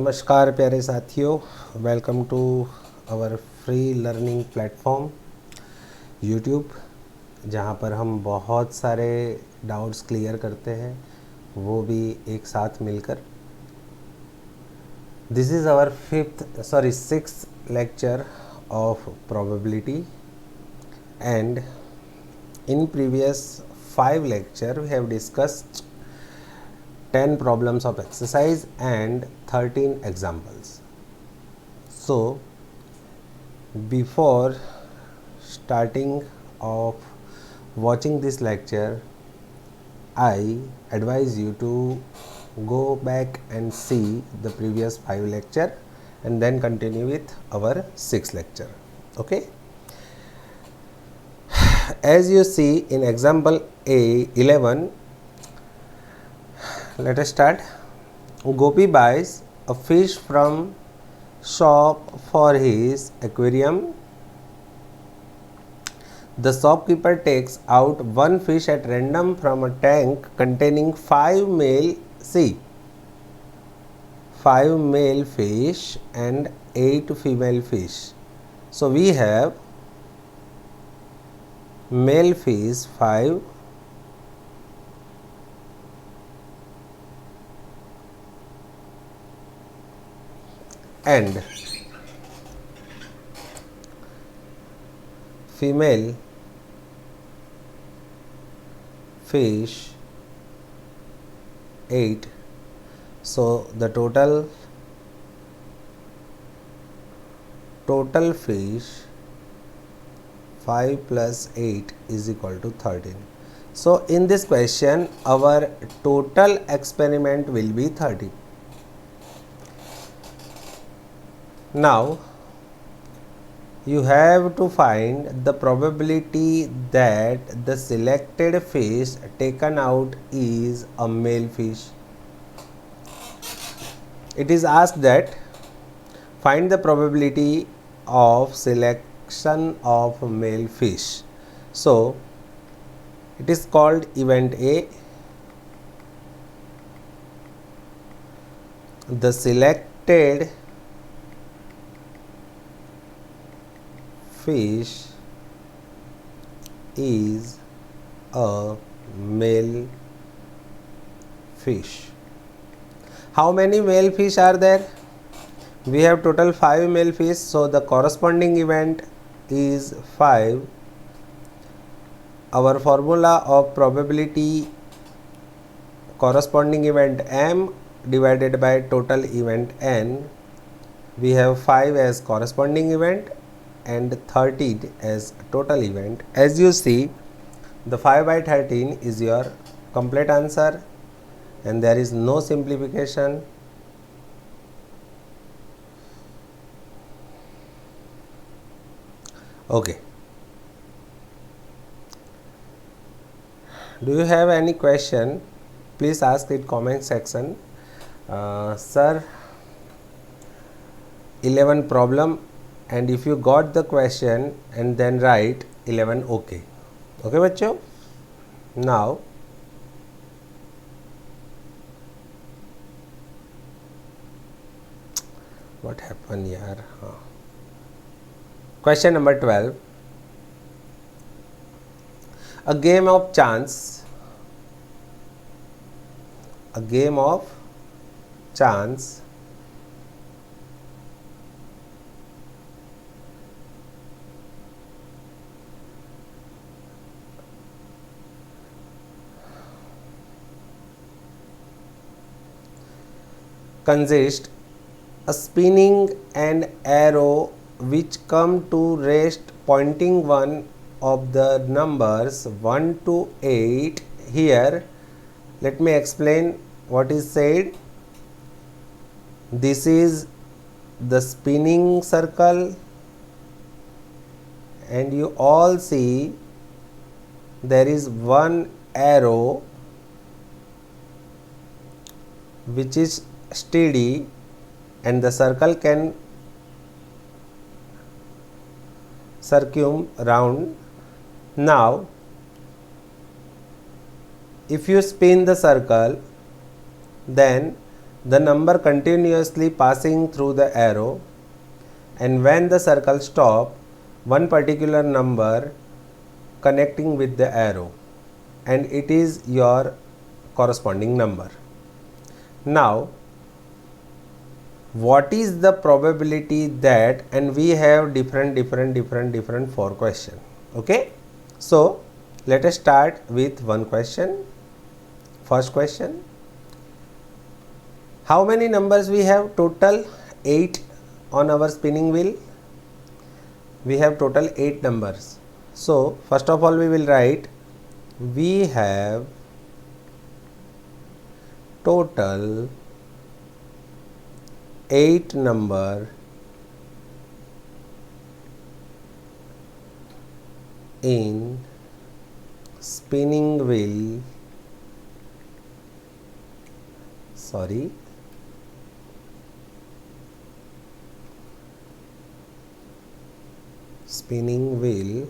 नमस्कार प्यारे साथियों, welcome to our free learning platform YouTube, जहाँ पर हम बहुत सारे डाउट्स क्लियर करते हैं, वो भी एक साथ मिलकर। This is our sixth lecture of probability, and in previous 5 lecture we have discussed 10 problems of exercise and 13 examples. So before starting of watching this lecture, I advise you to go back and see the previous 5 lecture and then continue with our 6th lecture. Okay, as you see in example A11, let us start. Gopi buys a fish from shop for his aquarium. The shopkeeper takes out one fish at random from a tank containing 5 male fish and 8 female fish. So we have male fish 5, and female fish 8. So the total fish 5 plus 8 is equal to 13. So in this question our total experiment will be 30. Now you have to find the probability that the selected fish taken out is a male fish. It is asked that find the probability of selection of male fish. So it is called event A. The selected fish is a male fish. How many male fish are there? We have total 5 male fish, so the corresponding event is 5. Our formula of probability, corresponding event M divided by total event N. We have 5 as corresponding event and 13 as total event. As you see, the 5 by 13 is your complete answer and there is no simplification. Okay. Do you have any question? Please ask in comment section. Sir, 11 problem, and if you got the question and then write 11 okay. Okay बच्चों. Now what happened here? Question number 12. A game of chance consists a spinning an arrow which come to rest pointing one of the numbers 1 to 8. Here let me explain what is said. This is the spinning circle and you all see there is one arrow which is steady and the circle can circum round. Now if you spin the circle, then the number continuously passing through the arrow, and when the circle stop, one particular number connecting with the arrow, and it is your corresponding number. Now what is the probability that, and we have different 4 question. Okay, so let us start with one question. First question, how many numbers we have? Total 8 on our spinning wheel. We have total 8 numbers. So first of all we will write, we have total 8 number in spinning wheel, spinning wheel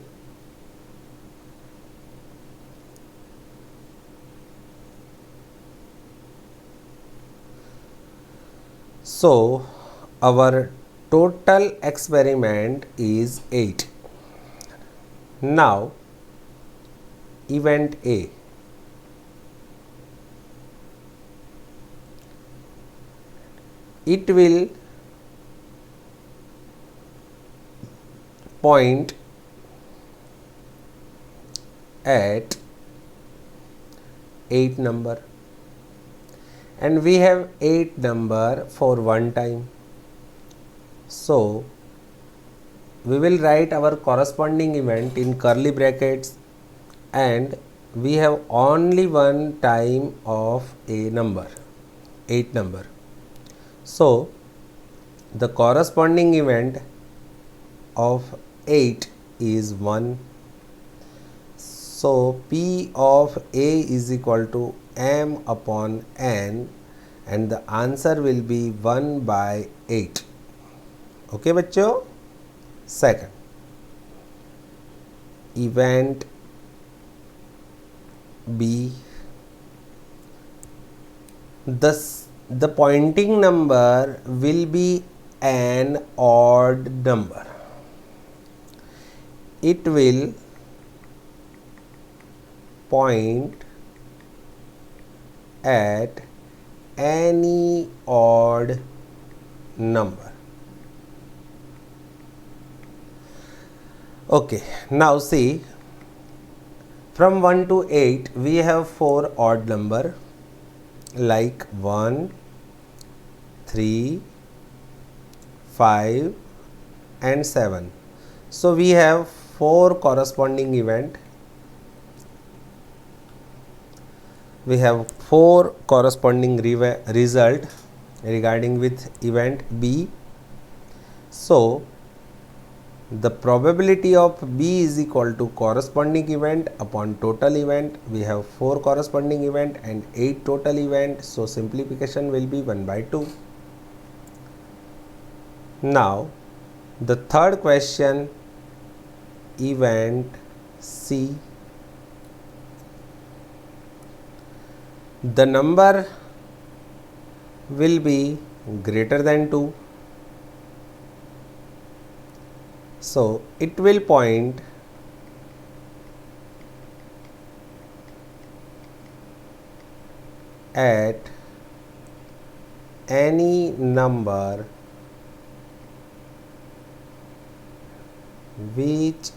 so our total experiment is 8. Now event A, it will point at 8 number, and we have 8 number for one time. So we will write our corresponding event in curly brackets, and we have only one time of a number, 8 number. So the corresponding event of 8 is 1. So P of A is equal to M upon N, and the answer will be 1 by 8. Okay बच्चों. Second, event B, the pointing number will be an odd number. It will point at any odd number. Okay, now see, from 1 to 8 we have 4 odd number like 1, 3, 5 and 7. So we have 4 corresponding event. We have 4 corresponding result regarding with event B. So the probability of B is equal to corresponding event upon total event. We have 4 corresponding event and 8 total event. So simplification will be 1 by 2. Now the third question, event C. The number will be greater than 2. So it will point at any number which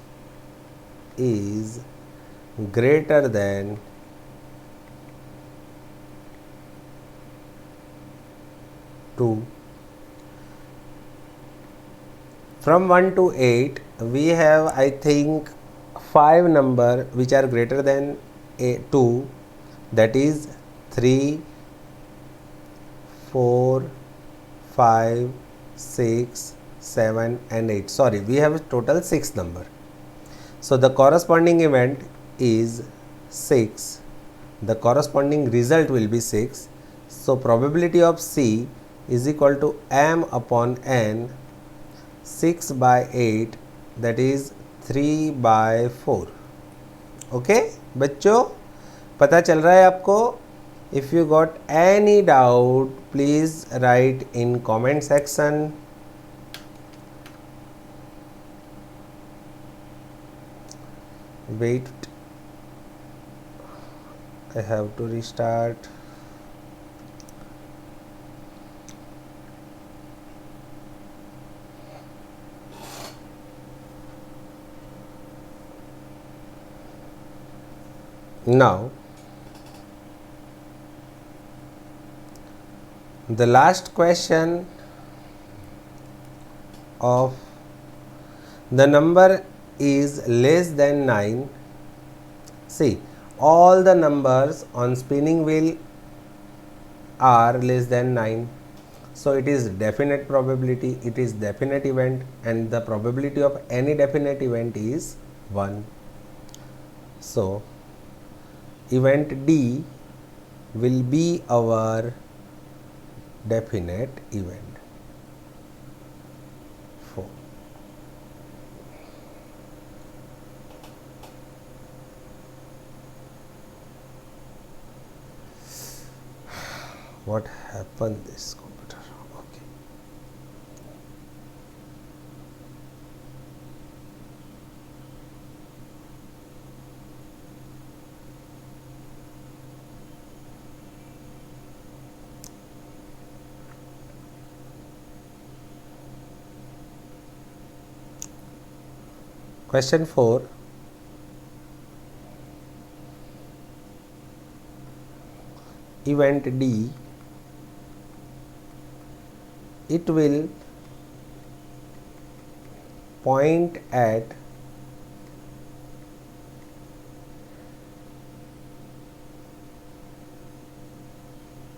is greater than 2. From 1 to 8 we have, I think, 5 number which are greater than 2, that is 3, 4, 5, 6, 7 and 8. Sorry, we have total 6 number. So the corresponding event is 6. The corresponding result will be 6. So probability of C is equal to M upon N, 6 by 8, that is 3 by 4. Okay बच्चों, पता चल रहा है आपको? If you got any doubt, please write in comment section. Wait, I have to restart. Now, the last question of the number is less than 9. See, all the numbers on spinning wheel are less than 9. So it is definite probability, it is definite event, and the probability of any definite event is 1. So event D will be our definite event. 4. What happened this computer? Okay. Question 4. Event D, it will point at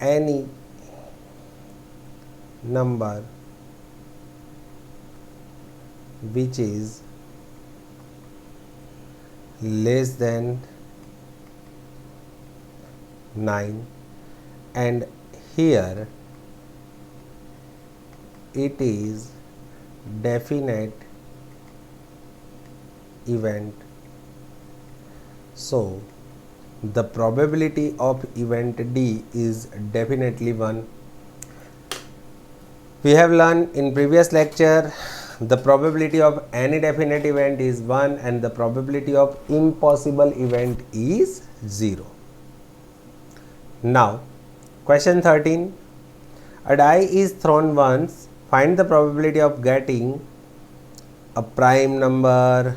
any number which is less than 9, and here it is definite event. So the probability of event D is definitely 1. We have learned in previous lecture the probability of any definite event is 1 and the probability of impossible event is 0. Now question 13. A die is thrown once. Find the probability of getting a prime number,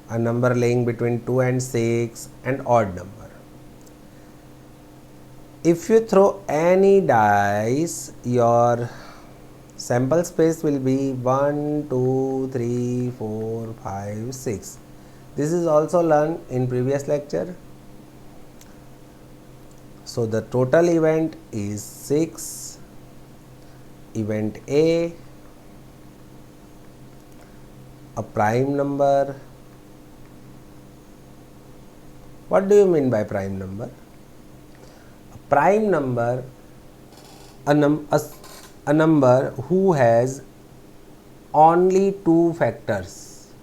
a number laying between 2 and 6, and odd number. If you throw any dice, your sample space will be 1, 2, 3, 4, 5, 6. This is also learned in previous lecture. So the total event is 6. Event A, a prime number. What do you mean by prime number? A prime number, a number who has only 2 factors.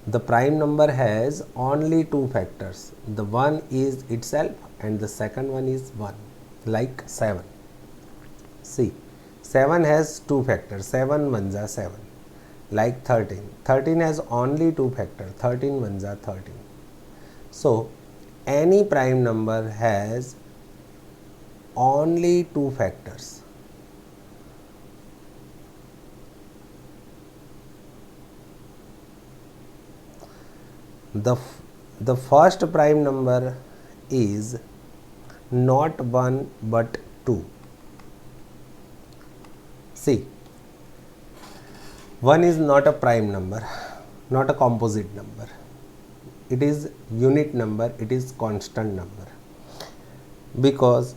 The prime number has only 2 factors. The one is itself and the second one is 1, like 7. See, 7 has 2 factors, 7 ones are 7, like 13. 13 has only 2 factors, 13 ones are 13. So any prime number has only 2 factors. The first prime number is not 1 but 2. See, 1 is not a prime number, not a composite number. It is unit number, it is constant number, because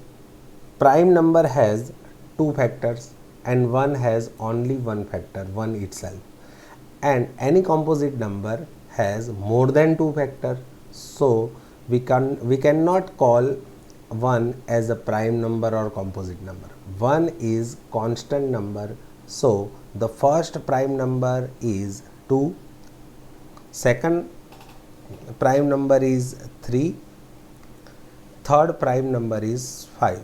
prime number has 2 factors and 1 has only 1 factor, 1 itself, and any composite number has more than 2 factors. So we cannot call 1 as a prime number or composite number. 1 is constant number. So the first prime number is 2, second prime number is 3, third prime number is 5.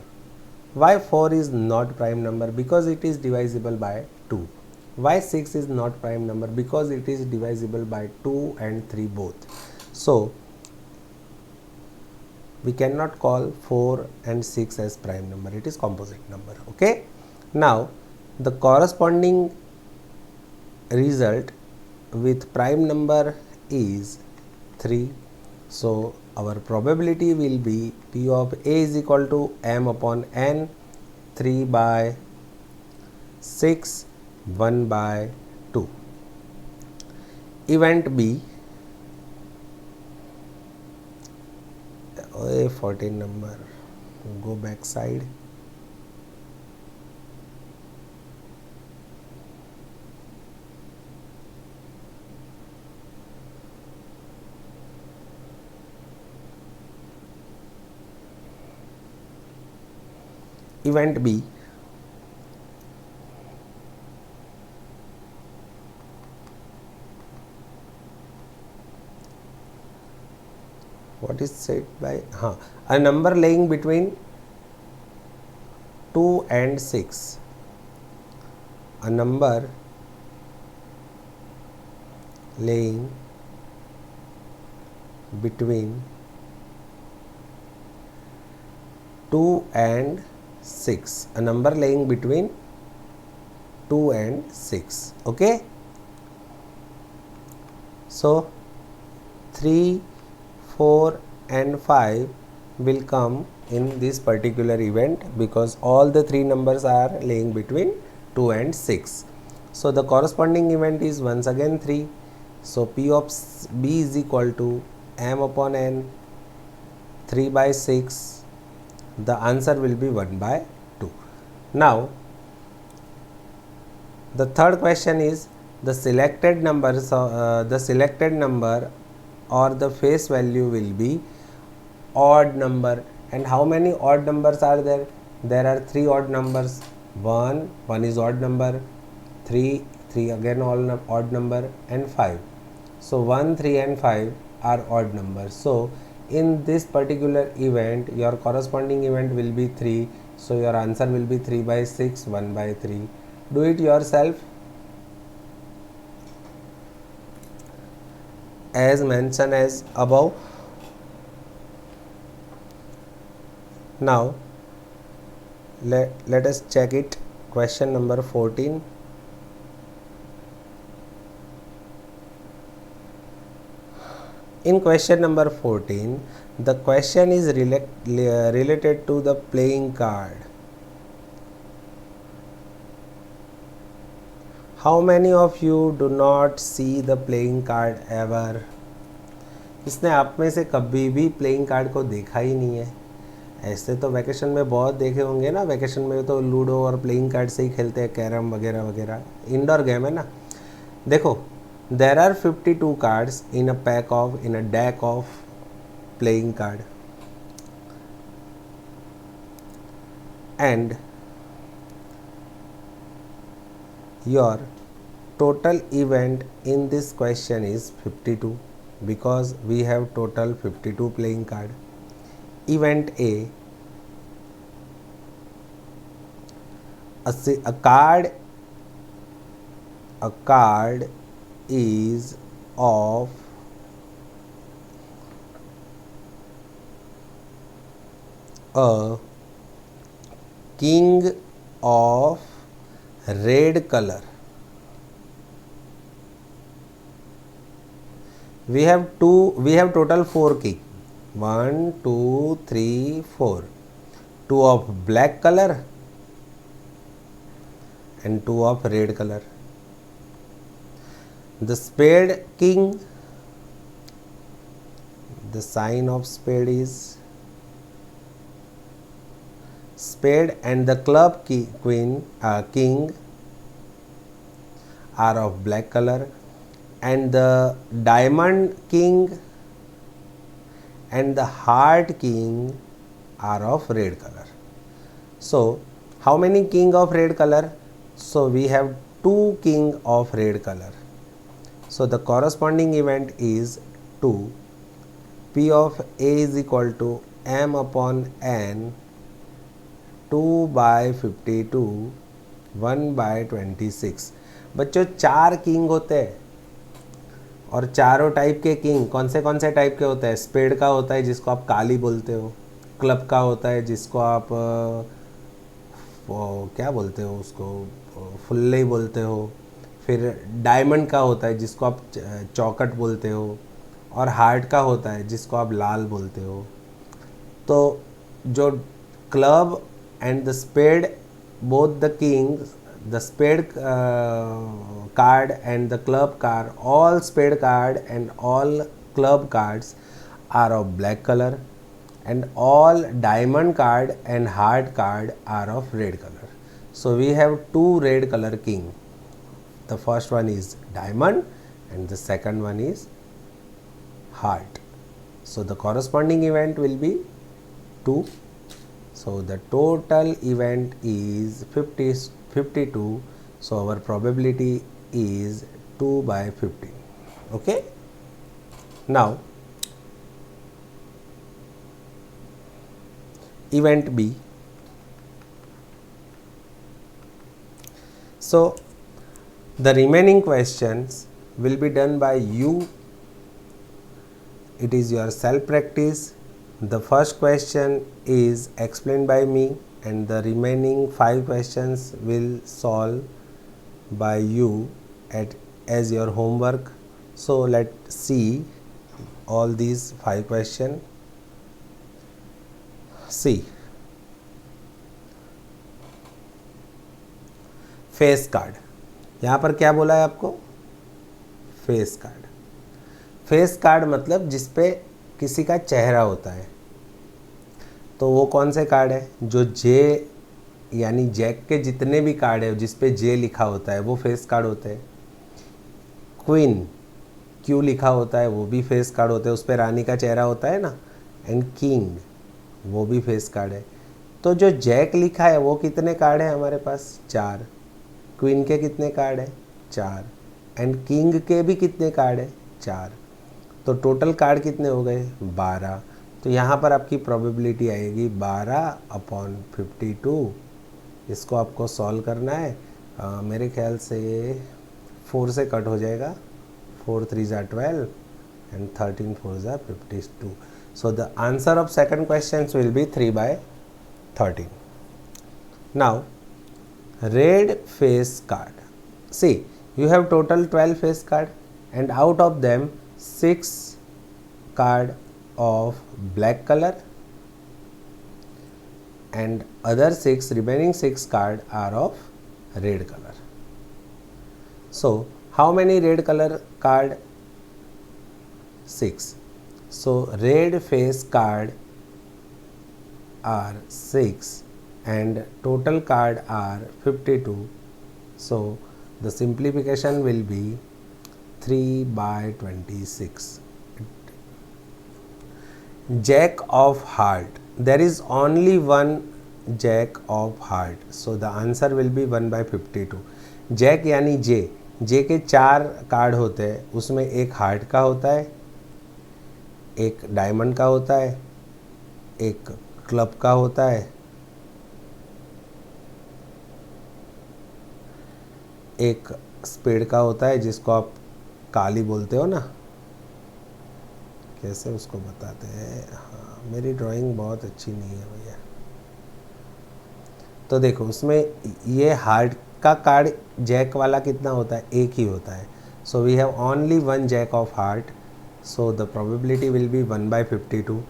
Why 4 is not prime number? Because it is divisible by 2. Why 6 is not prime number? Because it is divisible by 2 and 3 both. So we cannot call 4 and 6 as prime number. It is composite number. Okay. Now the corresponding result with prime number is 3. So our probability will be P of A is equal to m upon n, 3 by 6, 1 by 2. Event B, a 14 number, go back side. Event B, what is said by a number laying between 2 and 6. A number laying between 2 and 6. A number laying between 2 and 6. Okay. So 3, 4 and 5 will come in this particular event because all the three numbers are laying between 2 and 6. So the corresponding event is once again 3. So P of B is equal to m upon n, 3 by 6. The answer will be 1 by 2. Now the third question is the selected number or the face value will be odd number. And how many odd numbers are there? There are 3 odd numbers. 1 is odd number, 3 again odd number, and 5. So 1, 3 and 5 are odd numbers. So in this particular event your corresponding event will be 3. So your answer will be 3 by 6, 1 by 3. Do it yourself as mentioned as above. Now let us check it. Question number 14. In question number 14, the question is related to the playing card. How many of you do not see the playing card ever? इसने आप में से कभी भी playing card को देखा ही नहीं है। ऐसे तो वैकेशन में बहुत देखे होंगे ना, वैकेशन में तो लूडो और प्लेइंग कार्ड से ही खेलते हैं, कैरम वगैरह वगैरह, इंडोर गेम है ना। देखो, there are 52 cards in a deck of playing card, and your total event in this question is 52 because we have total 52 playing card. Event A, a card is of a king of red color. We have total 4 king. 1, 2, 3, 4. 2 of black color and 2 of red color. The spade king, the sign of spade is spade, and the club king are of black color, and the diamond king and the heart king are of red color. So how many king of red color? So we have 2 king of red color. So the corresponding event is 2. P of A is equal to m upon n, 2/52, 1/26। बच्चों 4 king होते हैं और चारों type के king कौन से type के होते हैं? स्पेड का होता है जिसको आप काली बोलते हो, क्लब का होता है जिसको आप वो क्या बोलते हो उसको, फुल्ले ही बोलते हो, फिर डायमंड का होता है जिसको आप चौकट बोलते हो, और हार्ट का होता है जिसको आप लाल बोलते हो। तो जो club and the spade, both the kings, the spade card and the club card, all spade card and all club cards are of black color, and all diamond card and heart card are of red color. So we have two red color king. The first one is diamond and the second one is heart. So the corresponding event will be 2. So the total event is 52. So our probability is 2/15. Okay. Now event B. So the remaining questions will be done by you. It is your self practice. The first question is explained by me and the remaining 5 questions will solve by you as your homework. So let's see all these 5 questions. See, face card, यहाँ पर क्या बोला है आपको? Face card. Face card मतलब जिस पे किसी का चेहरा होता है। तो वो कौन से कार्ड है? जो जे यानी जैक के जितने भी कार्ड है जिस पे जे लिखा होता है वो फेस कार्ड होते हैं। क्वीन क्यू लिखा होता है वो भी फेस कार्ड होते हैं, उस पर रानी का चेहरा होता है ना। एंड किंग वो भी फेस कार्ड है। तो जो जैक लिखा है वो कितने कार्ड है हमारे पास? 4। क्वीन के कितने कार्ड है? 4। एंड किंग के भी कितने कार्ड है? 4। तो टोटल कार्ड कितने हो गए? 12। तो यहाँ पर आपकी प्रोबेबिलिटी आएगी 12/52। इसको आपको सॉल्व करना है। मेरे ख्याल से 4 से कट हो जाएगा। 4 3 ज़ा 12 एंड 13 4 ज़ा 52। So the answer of second question will be 3/13। Now red face card. See, you have total 12 face card and out of them 6 card of black color and other 6 remaining 6 card are of red color. So how many red color card? 6. So red face card are 6 and total card are 52. So the simplification will be 3/26. Jack of heart, there is only one jack of heart, so the answer will be 1/52. Jack यानी जे के 4 card होते हैं, उसमें एक heart का होता है, एक डायमंड का होता है, एक क्लब का होता है, एक स्पेड का होता है जिसको आप काली बोलते हो ना। कैसे उसको बताते हैं? हाँ, मेरी ड्राइंग बहुत अच्छी नहीं है भैया। तो देखो उसमें ये हार्ट का कार्ड जैक वाला कितना होता है? एक ही होता है। So we have only one jack of heart, so the probability will be 1/52.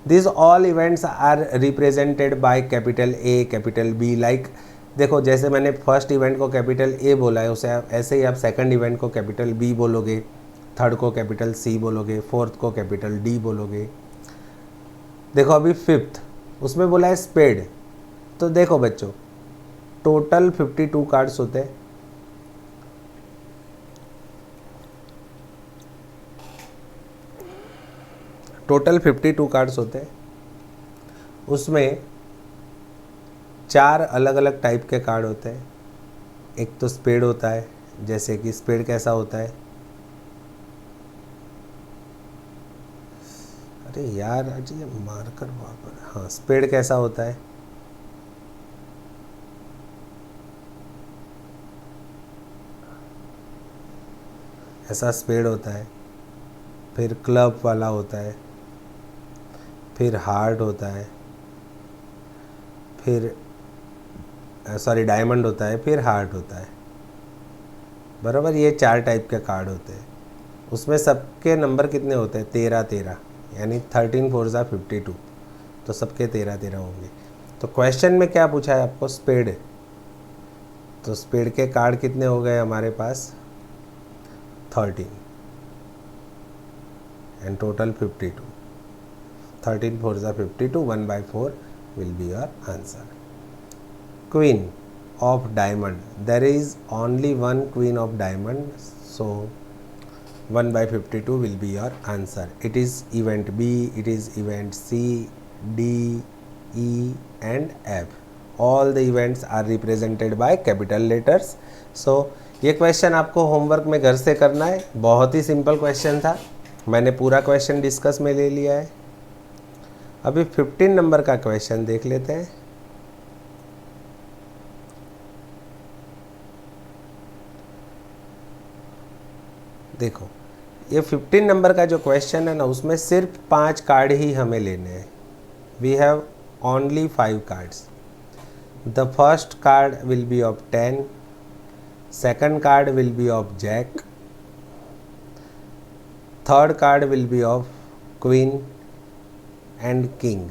This all events are represented by capital A, capital B. Like देखो जैसे मैंने फर्स्ट इवेंट को कैपिटल ए बोला है, उसे ऐसे ही आप सेकंड इवेंट को कैपिटल बी बोलोगे, थर्ड को कैपिटल सी बोलोगे, फोर्थ को कैपिटल डी बोलोगे। देखो अभी फिफ्थ उसमें बोला है स्पेड। तो देखो बच्चों टोटल 52 कार्ड्स होते हैं। टोटल 52 कार्ड्स होते हैं, उसमें 4 अलग अलग टाइप के कार्ड होते हैं। एक तो स्पेड होता है, जैसे कि स्पेड कैसा होता है? अरे यार अजय ये मार्कर वापर, हाँ स्पेड कैसा होता है, ऐसा स्पेड होता है, फिर क्लब वाला होता है, फिर हार्ट होता है, फिर सॉरी डायमंड होता है, फिर हार्ट होता है, बराबर। ये 4 टाइप के कार्ड होते हैं। उसमें सबके नंबर कितने होते हैं, 13 13, यानी 13 4 ज़ा 52, तो सबके 13 13 होंगे। तो क्वेश्चन में क्या पूछा है आपको, स्पेड, तो स्पेड के कार्ड कितने हो गए हमारे पास, 13 एंड टोटल 52, 13 4 ज़ा 52, 1/4 will be your answer. Queen of diamond, there is only one queen of diamond, so 1/52 will be your answer. It is event B, it is event C, D, E and F. All the events are represented by capital letters. So ये question आपको homework में घर से करना है। बहुत ही simple question था, मैंने पूरा क्वेश्चन डिस्कस में ले लिया है। अभी 15 नंबर का क्वेश्चन देख लेते हैं। देखो ये 15 नंबर का जो क्वेश्चन है ना, उसमें सिर्फ 5 कार्ड ही हमें लेने हैं। We have only 5 cards. The first card will be of 10, second card will be of jack, third card will be of queen and king,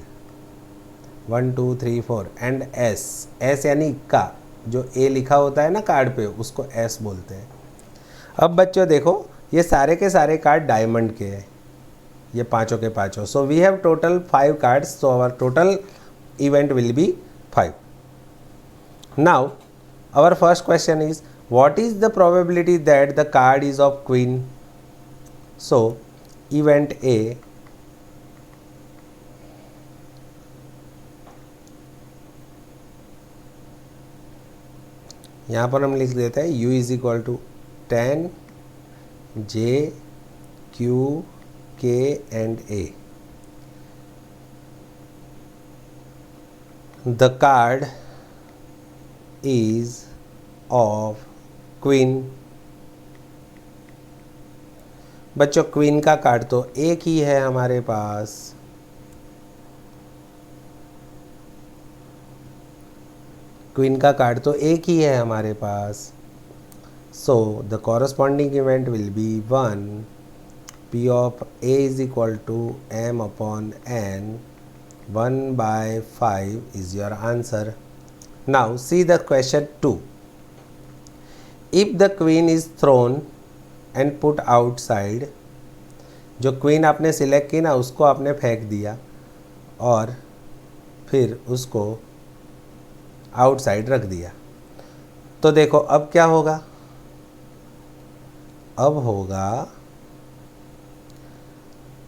1 2 3 4 and ace, ace यानी इक्का, जो ए लिखा होता है ना कार्ड पे उसको एस बोलते हैं। अब बच्चों देखो ये सारे के सारे कार्ड डायमंड के हैं, ये पांचों के पांचों। So we have total 5 cards, so our total event will be 5. Now our first question is what is the probability that the card is of queen. So event A, यहाँ पर हम लिख देते हैं u is equal to 10 J Q K and A. The card is of queen. बच्चों queen का card तो एक ही है हमारे पास, क्वीन का कार्ड तो एक ही है हमारे पास। So the corresponding event will be 1, P of A is equal to M upon N, 1/5 is your answer. Now see the question 2. If the queen is thrown and put outside, जो queen आपने select की ना उसको आपने फेंक दिया और फिर उसको आउटसाइड रख दिया, तो देखो अब क्या होगा, अब होगा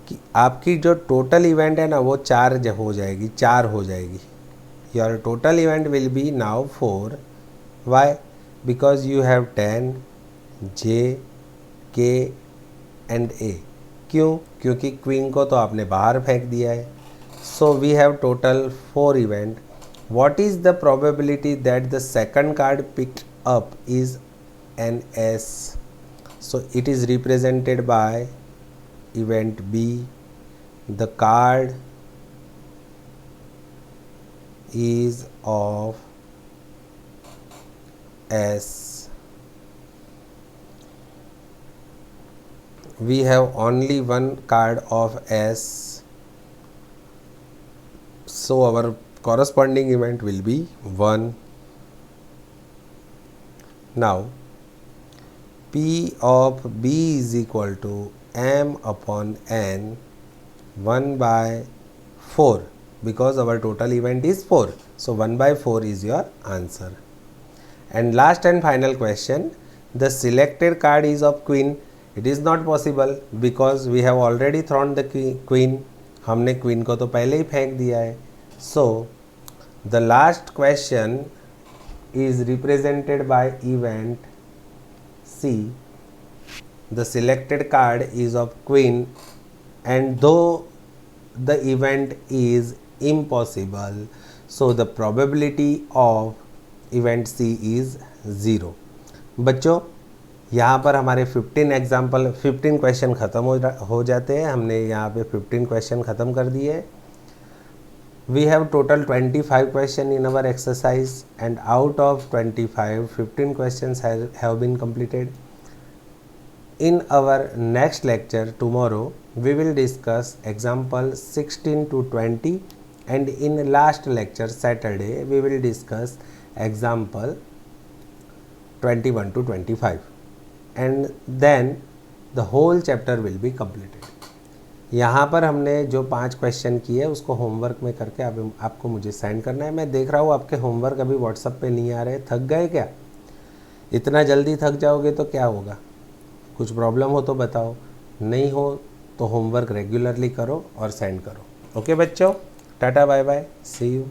कि आपकी जो टोटल इवेंट है ना वो 4 हो जाएगी, 4 हो जाएगी। Your total event will be now 4. Why? Because you have 10 J K and A. क्यों? क्योंकि क्वीन को तो आपने बाहर फेंक दिया है। So we have total 4 event. What is the probability that the second card picked up is an S? So it is represented by event B. The card is of S. We have only one card of S. So our corresponding event will be 1. Now P of B is equal to M upon N, 1/4, because our total event is 4. So 1/4 is your answer. And last and final question, the selected card is of queen. It is not possible because we have already thrown the queen. हमने queen को तो पहले ही फेंक दिया है. So the last question is represented by event C. The selected card is of queen, and though the event is impossible, so the probability of event C is 0. बच्चों यहाँ पर हमारे 15 क्वेश्चन ख़त्म हो जाते हैं। हमने यहाँ पे 15 क्वेश्चन ख़त्म कर दिए। We have total 25 questions in our exercise, and out of 25, 15 questions have been completed. In our next lecture tomorrow, we will discuss example 16 to 20, and in last lecture Saturday, we will discuss example 21 to 25, and then the whole chapter will be completed. यहाँ पर हमने जो 5 question किए उसको homework में करके आपको मुझे सेंड करना है। मैं देख रहा हूँ आपके होमवर्क अभी व्हाट्सएप पे नहीं आ रहे। थक गए क्या? इतना जल्दी थक जाओगे तो क्या होगा? कुछ प्रॉब्लम हो तो बताओ, नहीं हो तो होमवर्क रेगुलरली करो और सेंड करो। ओके बच्चों, tata bye bye, see you.